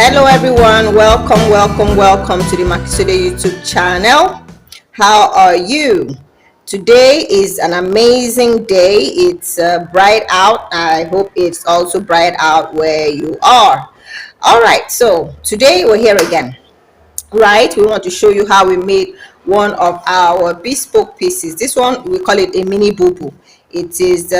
Hello everyone, welcome to the Makisode YouTube channel. How are you? Today is an amazing day. It's bright out. I hope it's also bright out where you are. All right, so today we're here again, right? We want to show you how we made one of our bespoke pieces. This one, we call it a mini boubou. It is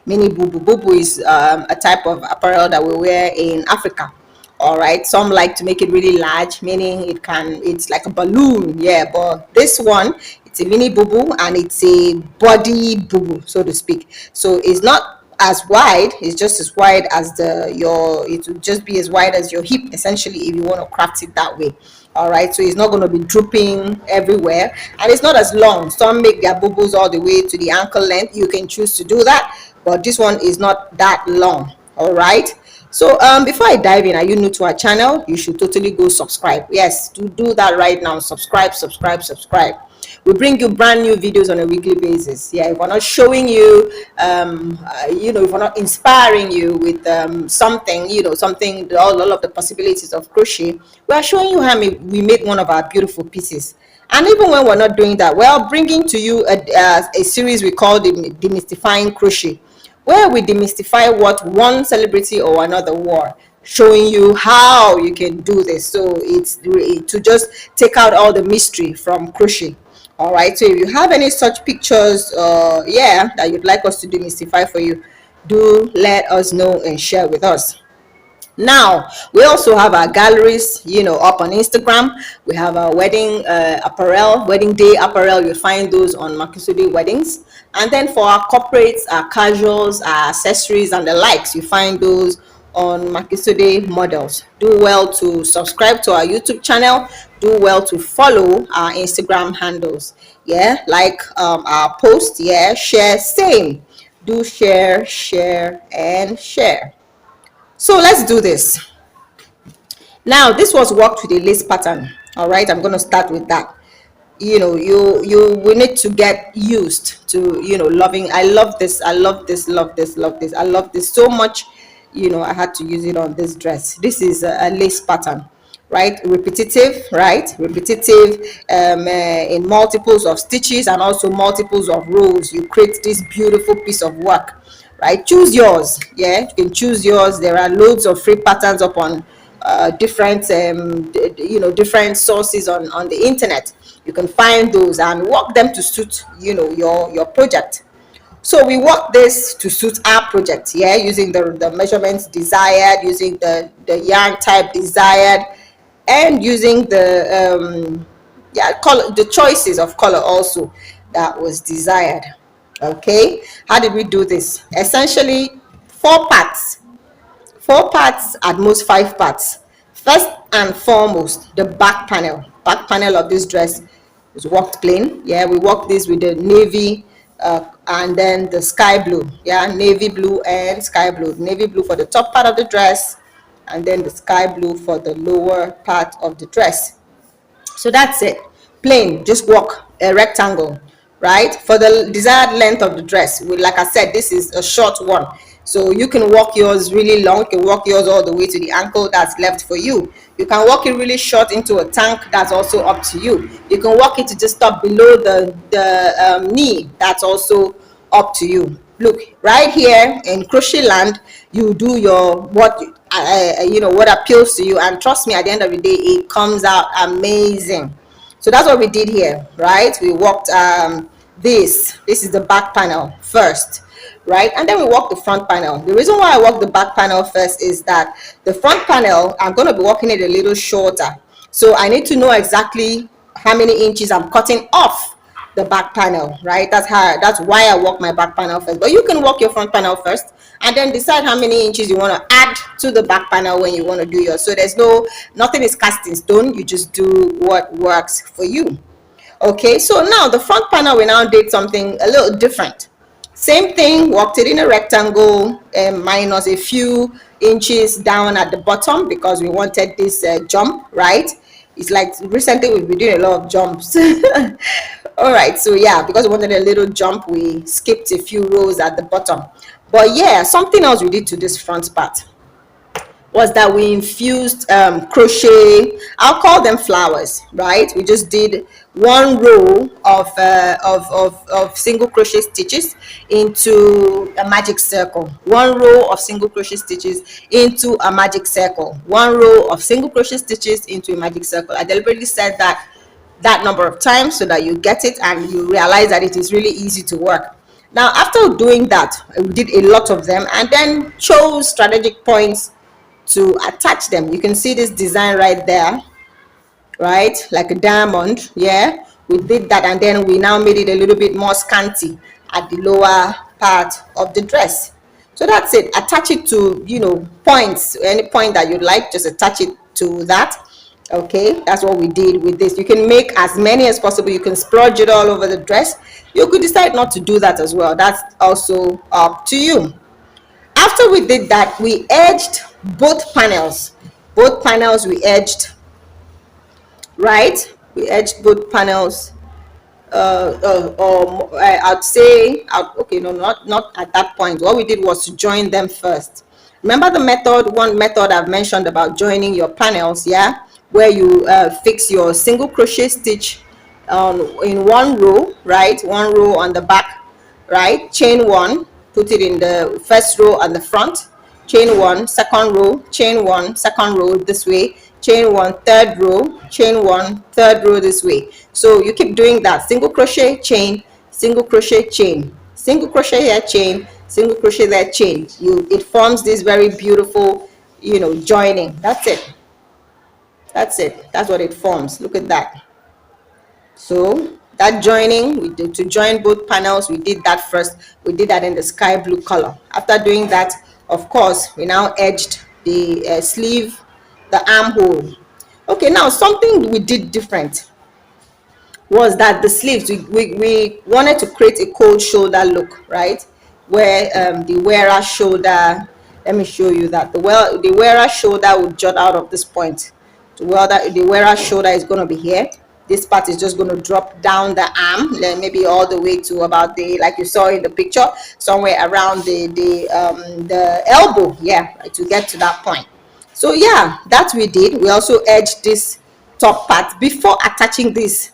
mini boubou. Boubou is a type of apparel that we wear in Africa. All right, some like to make it really large, meaning it's like a balloon. Yeah, but this one, it's a mini boubou and it's a body boubou, so to speak. So it's not as wide, it's just as wide as it will just be as wide as your hip, essentially, if you want to craft it that way. All right, so it's not going to be drooping everywhere, and it's not as long. Some make their boubous all the way to the ankle length. You can choose to do that, but this one is not that long. All right, so before I dive in, are you new to our channel? You should totally go subscribe. Yes, do that right now. Subscribe. We bring you brand new videos on a weekly basis. Yeah, if we're not showing you if we're not inspiring you with something, all of the possibilities of crochet, we are showing you how we made one of our beautiful pieces. And even when we're not doing that, we're bringing to you a series we call Demystifying Crochet, where we demystify what one celebrity or another wore, showing you how you can do this. So it's to just take out all the mystery from crochet. All right, so if you have any such pictures that you'd like us to demystify for you, do let us know and share with us. Now, we also have our galleries, up on Instagram. We have our wedding apparel, wedding day apparel. You'll find those on Makisode Weddings. And then for our corporates, our casuals, our accessories and the likes, you find those on Makisode Models. Do well to subscribe to our YouTube channel. Do well to follow our Instagram handles. Yeah, like our post. Yeah, share, same. Do share, and share. So let's do this. Now, this was worked with a lace pattern. All right, I'm going to start with that. You will need to get used to loving. I love this I love this so much. I had to use it on this dress. This is a lace pattern, right? Repetitive in multiples of stitches and also multiples of rows. You create this beautiful piece of work, right? Choose yours. Yeah, you can choose yours. There are loads of free patterns upon different different sources on the internet. You can find those and work them to suit your project. So we work this to suit our project, yeah, using the measurements desired, using the yarn type desired, and using the color, the choices of color also that was desired. Okay, how did we do this? Essentially, four parts, at most 5 parts. First and foremost, the back panel of this dress is worked plain. Yeah, we worked this with the navy and then the sky blue. Yeah, navy blue and sky blue. Navy blue for the top part of the dress, and then the sky blue for the lower part of the dress. So that's it, plain. Just work a rectangle, right, for the desired length of the dress. Like I said, this is a short one, so you can work yours really long. You can work yours all the way to the ankle. That's left for you. You can work it really short into a tank. That's also up to you. You can work it to just stop below the knee. That's also up to you. Look, right here in crochet land, you do your what appeals to you, and trust me, at the end of the day, it comes out amazing. So that's what we did here, right? We worked this is the back panel first, right? And then we work the front panel. The reason why I work the back panel first is that the front panel, I'm going to be working it a little shorter, so I need to know exactly how many inches I'm cutting off the back panel, right? That's why I work my back panel first. But you can work your front panel first and then decide how many inches you want to add to the back panel when you want to do yours. So there's nothing is cast in stone. You just do what works for you. Okay, so now the front panel, we now did something a little different. Same thing, worked it in a rectangle, minus a few inches down at the bottom because we wanted this jump, right? It's like recently we've been doing a lot of jumps. All right, so yeah, because we wanted a little jump, we skipped a few rows at the bottom. But yeah, something else we did to this front part. was that we infused crochet, I'll call them flowers, right? We just did one row of single crochet stitches into a magic circle, one row of single crochet stitches into a magic circle, one row of single crochet stitches into a magic circle. I deliberately said that number of times so that you get it and you realize that it is really easy to work. Now, after doing that, we did a lot of them and then chose strategic points to attach them. You can see this design right there, right, like a diamond. Yeah, we did that, and then we now made it a little bit more scanty at the lower part of the dress. So that's it. Attach it to, you know, points, any point that you like, just attach it to that. Okay, that's what we did with this. You can make as many as possible. You can splurge it all over the dress. You could decide not to do that as well. That's also up to you. After we did that, we edged both panels. Both panels we edged, right? We edged both panels. I'd say, okay, no, not at that point. What we did was to join them first. Remember the method, one method I've mentioned about joining your panels, yeah, where you fix your single crochet stitch in one row, right, one row on the back, right, chain one, put it in the first row on the front, chain one, second row, chain one, second row this way, chain one, third row, chain one, third row this way. So you keep doing that, single crochet, chain, single crochet, chain, single crochet here, chain, single crochet there, chain. It forms this very beautiful, you know, joining. That's it. That's it. That's what it forms. Look at that. So that joining, we did to join both panels, we did that first. We did that in the sky blue color. After doing that, of course, we now edged the sleeve, the armhole. Okay, now something we did different was that the sleeves, we wanted to create a cold shoulder look, right, where the wearer shoulder, let me show you that the wearer shoulder would jut out of this point. The wearer shoulder is going to be here. This part is just going to drop down the arm, maybe all the way to about the, like you saw in the picture, somewhere around the elbow, yeah, to get to that point. So yeah, that we did. We also edged this top part before attaching this.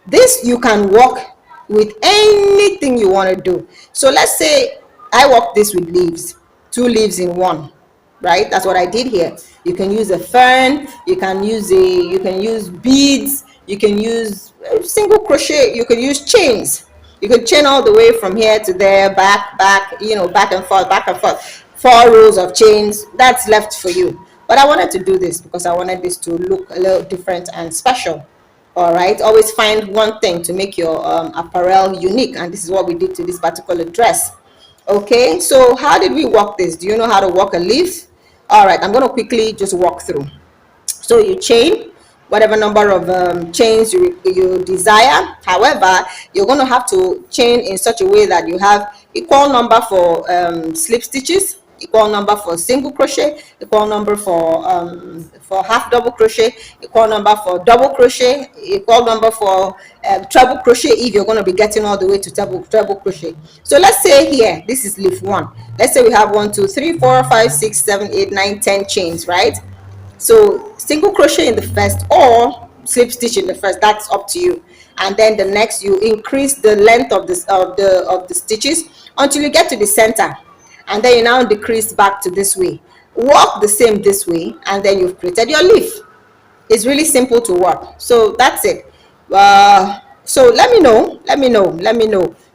This you can work with anything you want to do. So let's say I work this with leaves, 2 leaves in one, right? That's what I did here. You can use a fern, you can use beads, you can use single crochet, you can use chains. You can chain all the way from here to there, back, you know, back and forth, 4 rows of chains. That's left for you. But I wanted to do this because I wanted this to look a little different and special. All right, always find one thing to make your apparel unique, and this is what we did to this particular dress. Okay, so how did we work this? Do you know how to work a leaf? All right, I'm going to quickly just walk through. So you chain whatever number of chains you desire. However, you're going to have to chain in such a way that you have equal number for slip stitches, equal number for single crochet, equal number for half double crochet, equal number for double crochet, equal number for treble crochet if you're going to be getting all the way to treble crochet. So let's say here, this is leaf 1. Let's say we have 1, 2, 3, 4, 5, 6, 7, 8, 9, 10 chains, right? So single crochet in the first or slip stitch in the first, that's up to you. And then the next, you increase the length of this of the stitches until you get to the center, and then you now decrease back to this way. Work the same this way, and then you've created your leaf. It's really simple to work. So that's it. So let me know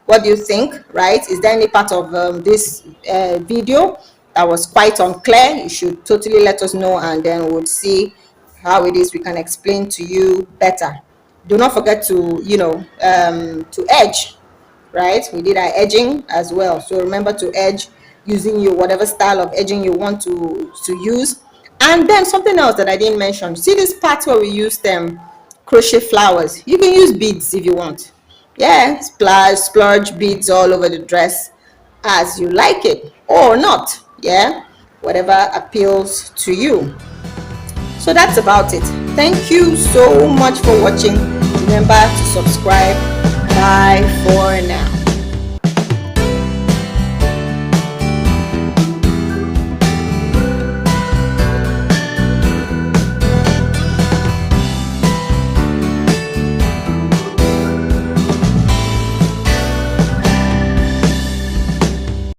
what do you think, right? Is there any part of this video that was quite unclear? You should totally let us know, and then we'll see how it is we can explain to you better. Do not forget to, you know, to edge, right? We did our edging as well, so remember to edge using your whatever style of edging you want to use. And then something else that I didn't mention, see this part where we used them crochet flowers? You can use beads if you want. Yeah, splurge beads all over the dress as you like it, or not. Yeah, whatever appeals to you. So that's about it. Thank you so much for watching. Remember to subscribe. Bye for now.